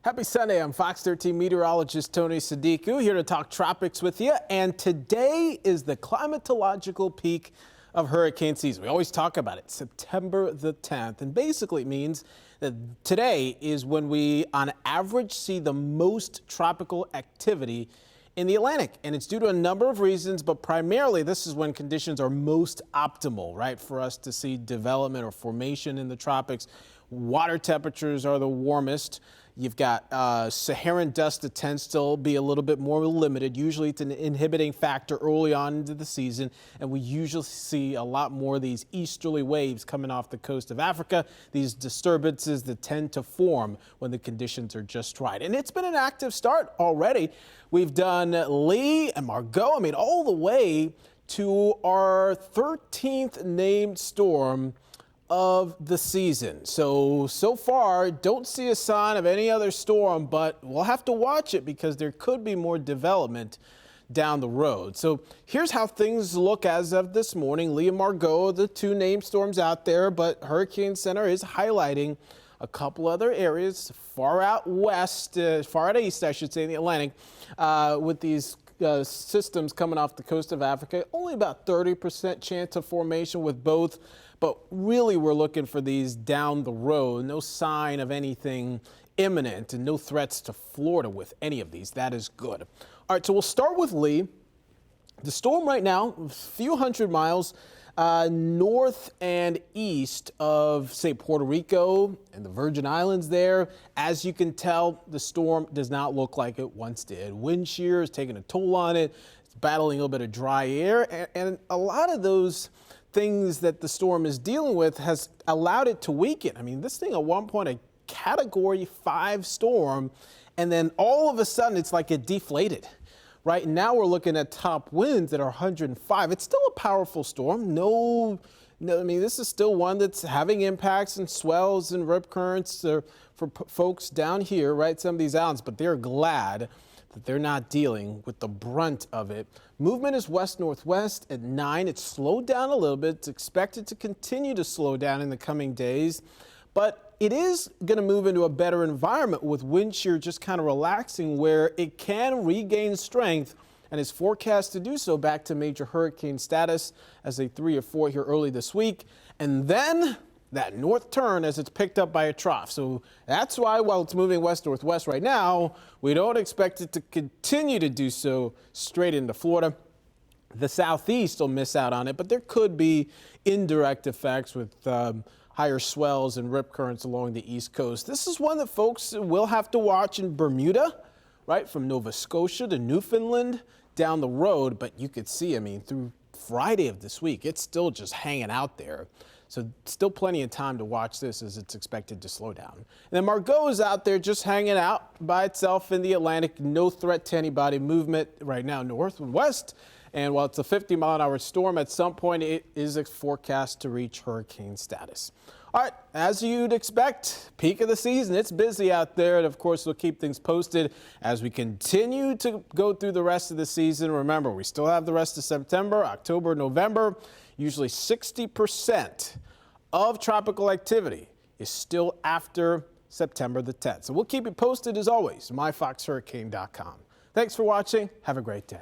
Happy Sunday. I'm Fox 13 meteorologist Tony Sadiku here to talk tropics with you. And today is the climatological peak of hurricane season. We always talk about it, September the 10th. And basically it means that today is when we, on average, see the most tropical activity in the Atlantic. And it's due to a number of reasons, but primarily this is when conditions are most optimal, right, for us to see development or formation in the tropics. Water temperatures are the warmest. You've got Saharan dust that tends to be a little bit more limited. Usually it's an inhibiting factor early on into the season, and we usually see a lot more of these easterly waves coming off the coast of Africa, these disturbances that tend to form when the conditions are just right. And it's been an active start already. We've done Lee and Margot, all the way to our 13th named storm of the season. So far, don't see a sign of any other storm, but we'll have to watch it because there could be more development down the road. So here's how things look as of this morning. Lee and Margot, the two named storms out there, but Hurricane Center is highlighting a couple other areas far out west, far out east, I should say, in the Atlantic, with these systems coming off the coast of Africa. Only about 30% chance of formation with both, but really we're looking for these down the road. No sign of anything imminent and no threats to Florida with any of these. That is good. All right, so we'll start with Lee. The storm right now, a few hundred miles north and east of, say, Puerto Rico and the Virgin Islands there. As you can tell, the storm does not look like it once did. Wind shear is taking a toll on it. It's battling a little bit of dry air, and a lot of those things that the storm is dealing with has allowed it to weaken. This thing at one point, a Category 5 storm, and then all of a sudden it's like it deflated. Right now we're looking at top winds that are 105. It's still a powerful storm. This is still one that's having impacts and swells and rip currents for folks down here, right? Some of these islands, but they're glad that they're not dealing with the brunt of it. Movement is west-northwest at 9. It's slowed down a little bit. It's expected to continue to slow down in the coming days, but it is going to move into a better environment with wind shear just kind of relaxing where it can regain strength and is forecast to do so back to major hurricane status as a 3 or 4 here early this week. And then that north turn as it's picked up by a trough. So that's why while it's moving west-northwest right now, we don't expect it to continue to do so straight into Florida. The southeast will miss out on it, but there could be indirect effects with higher swells and rip currents along the east coast. This is one that folks will have to watch in Bermuda, right, from Nova Scotia to Newfoundland down the road. But you could see, through Friday of this week, it's still just hanging out there. So still plenty of time to watch this as it's expected to slow down. And then Margot is out there just hanging out by itself in the Atlantic. No threat to anybody. Movement right now north and west. And while it's a 50-mile-an-hour storm, at some point it is forecast to reach hurricane status. All right, as you'd expect, peak of the season, it's busy out there. And of course, we'll keep things posted as we continue to go through the rest of the season. Remember, we still have the rest of September, October, November. Usually 60% of tropical activity is still after September the 10th. So we'll keep you posted as always, myfoxhurricane.com. Thanks for watching. Have a great day.